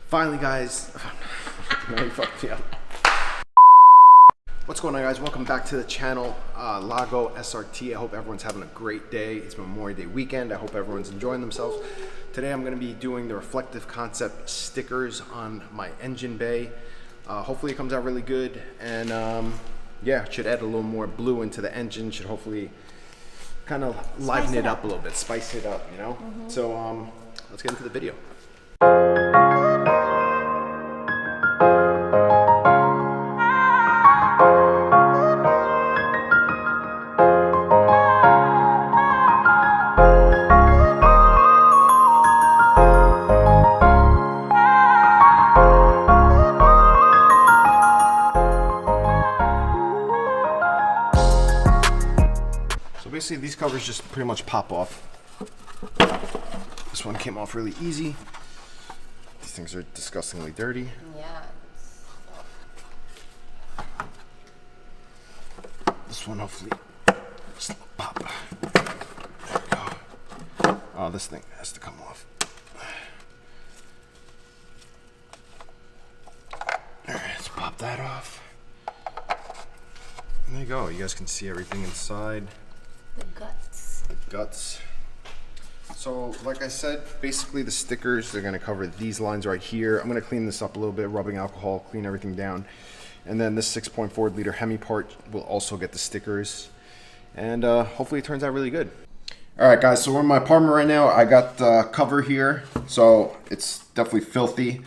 Finally, guys. No, you fucked me up. What's going on, guys? Welcome back to the channel, Lago SRT. I hope everyone's having a great day. It's Memorial Day weekend. I hope everyone's enjoying themselves. Today I'm going to be doing the reflective concept stickers on my engine bay. Hopefully it comes out really good, and yeah, it should add a little more blue into the engine. Should hopefully kind of liven it up a little bit, spice it up, you know? So let's get into the video. So basically these covers just pretty much pop off. This one came off really easy. These things are disgustingly dirty. Yeah. This one hopefully just a little pop. There we go. Oh, this thing has to come off. Alright, let's pop that off. And there you go. You guys can see everything inside. The guts. The guts. So, like I said, basically the stickers, they're going to cover these lines right here. I'm going to clean this up a little bit, rubbing alcohol, clean everything down. And then this 6.4 liter Hemi part will also get the stickers. And hopefully it turns out really good. Alright guys, so we're in my apartment right now. I got the cover here, so it's definitely filthy.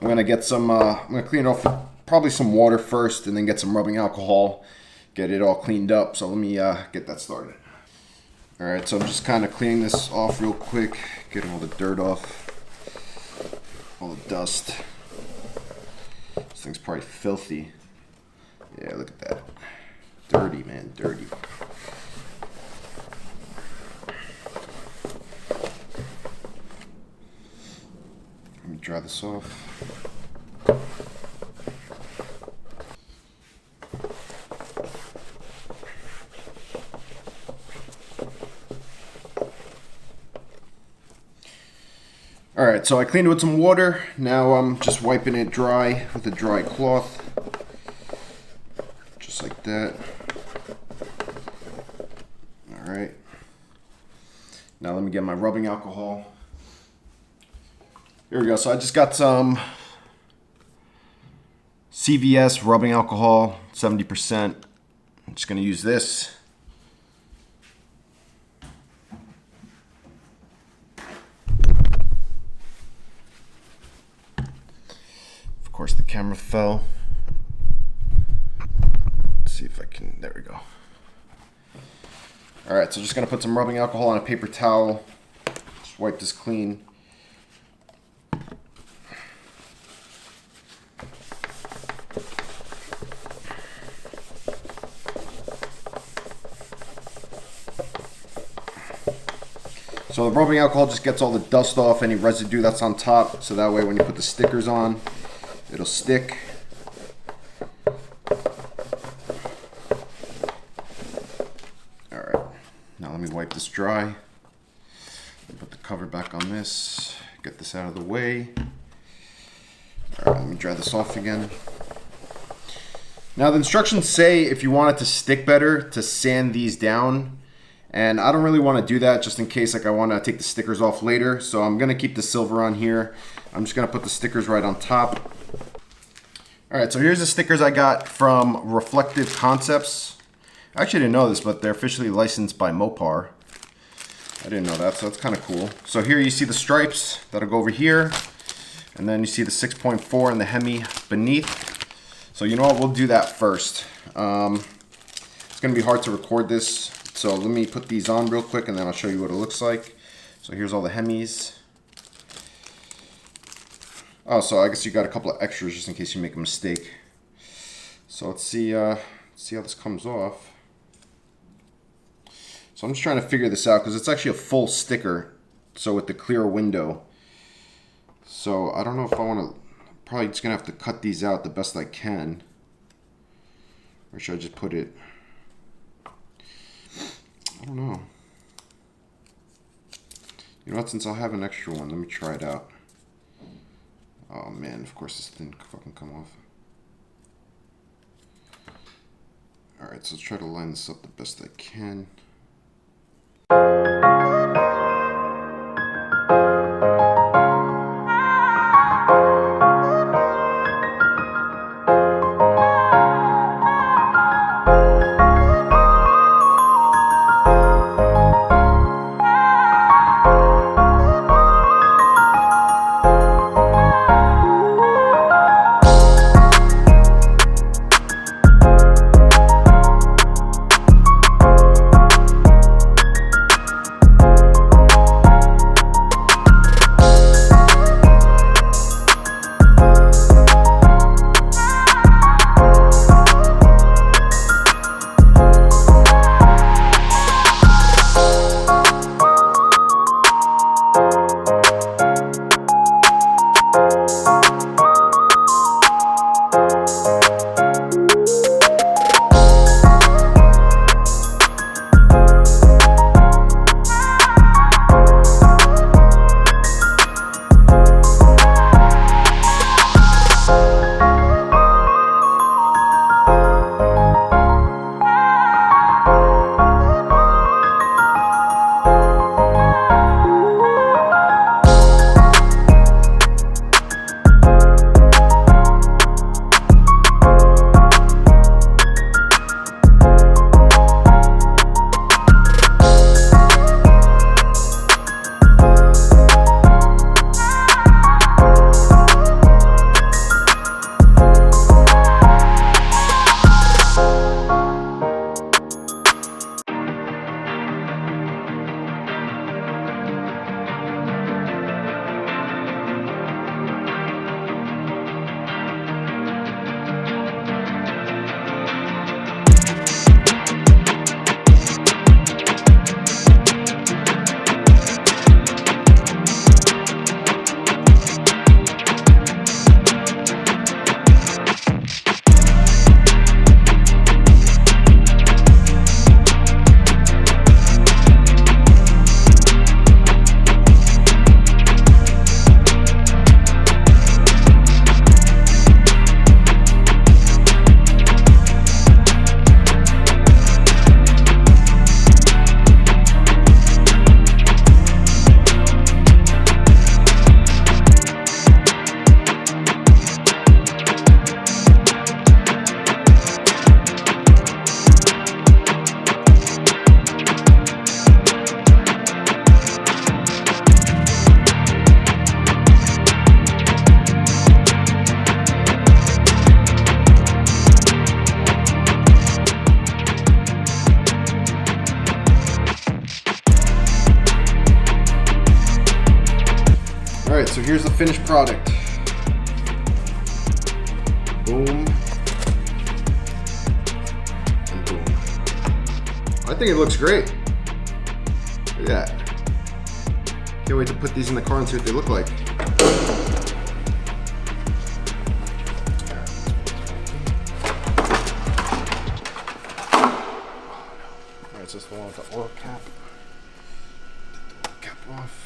I'm going to get some, I'm going to clean it off with probably some water first and then get some rubbing alcohol. Get it all cleaned up, so let me get that started. Alright, so I'm just kind of cleaning this off real quick, getting all the dirt off, all the dust. This thing's probably filthy. Yeah, look at that. Dirty, man, dirty. Let me dry this off. Alright, so I cleaned it with some water. Now I'm just wiping it dry with a dry cloth. Just like that. Alright. Now let me get my rubbing alcohol. Here we go. So I just got some CVS rubbing alcohol, 70%. I'm just going to use this. Of course, the camera fell. Let's see if I can, there we go. All right, so just gonna put some rubbing alcohol on a paper towel. Just wipe this clean. So the rubbing alcohol just gets all the dust off, any residue that's on top, so that way when you put the stickers on, it'll stick. Alright, now let me wipe this dry. Put the cover back on this, get this out of the way. Alright, let me dry this off again. Now the instructions say if you want it to stick better, to sand these down. And I don't really want to do that just in case like I want to take the stickers off later. So I'm going to keep the silver on here. I'm just going to put the stickers right on top. Alright, so here's the stickers I got from Reflective Concepts. I actually didn't know this, but they're officially licensed by Mopar. I didn't know that, so that's kind of cool. So here you see the stripes that'll go over here. And then you see the 6.4 and the Hemi beneath. So you know what, we'll do that first. It's going to be hard to record this. So let me put these on real quick and then I'll show you what it looks like. So here's all the Hemis. Oh, so I guess you got a couple of extras just in case you make a mistake. So let's see how this comes off. So I'm just trying to figure this out because it's actually a full sticker. So with the clear window. So I don't know if I want to, probably just going to have to cut these out the best I can. Or should I just put it, I don't know. You know what, since I'll have an extra one, let me try it out. Oh man, of course this didn't fucking come off. Alright, so let's try to line this up the best I can. Alright, so here's the finished product. Boom. And boom. I think it looks great. Look at that. Can't wait to put these in the car and see what they look like. Alright, so this is the one with the oil cap. Take the oil cap off.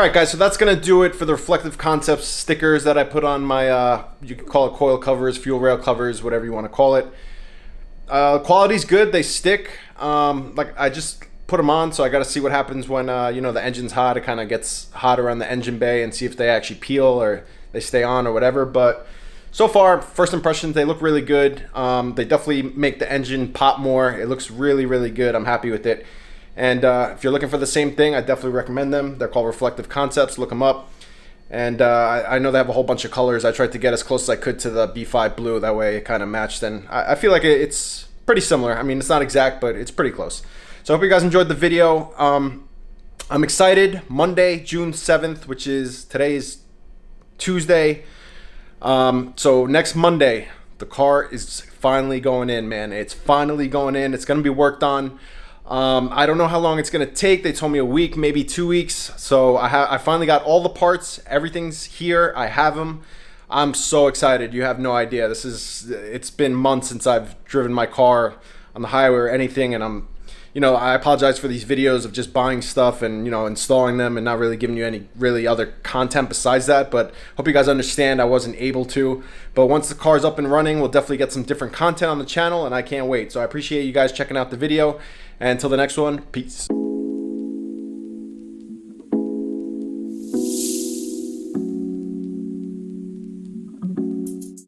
right, guys, so that's going to do it for the Reflective Concepts stickers that I put on my, you can call it coil covers, fuel rail covers, whatever you want to call it. Quality's good. They stick. Like, I just put them on, so I got to see what happens when, you know, the engine's hot. It kind of gets hot around the engine bay and see if they actually peel or they stay on or whatever. But so far, first impressions, they look really good. They definitely make the engine pop more. It looks really, really good. I'm happy with it. And if you're looking for the same thing, I definitely recommend them. They're called Reflective Concepts. Look them up. And I know they have a whole bunch of colors. I tried to get as close as I could to the B5 blue. That way it kind of matched. And I feel like it's pretty similar. I mean, it's not exact, but it's pretty close. So I hope you guys enjoyed the video. I'm excited. Monday, June 7th, which is today's Tuesday. So next Monday, the car is finally going in, man. It's finally going in. It's going to be worked on. I don't know how long it's going to take. They told me a week, maybe 2 weeks. So I finally got all the parts. Everything's here. I have them. I'm so excited. You have no idea. It's been months since I've driven my car on the highway or anything. And I apologize for these videos of just buying stuff and, installing them and not really giving you any really other content besides that. But hope you guys understand I wasn't able to. But once the car's up and running, we'll definitely get some different content on the channel, and I can't wait. So I appreciate you guys checking out the video. And until the next one, peace.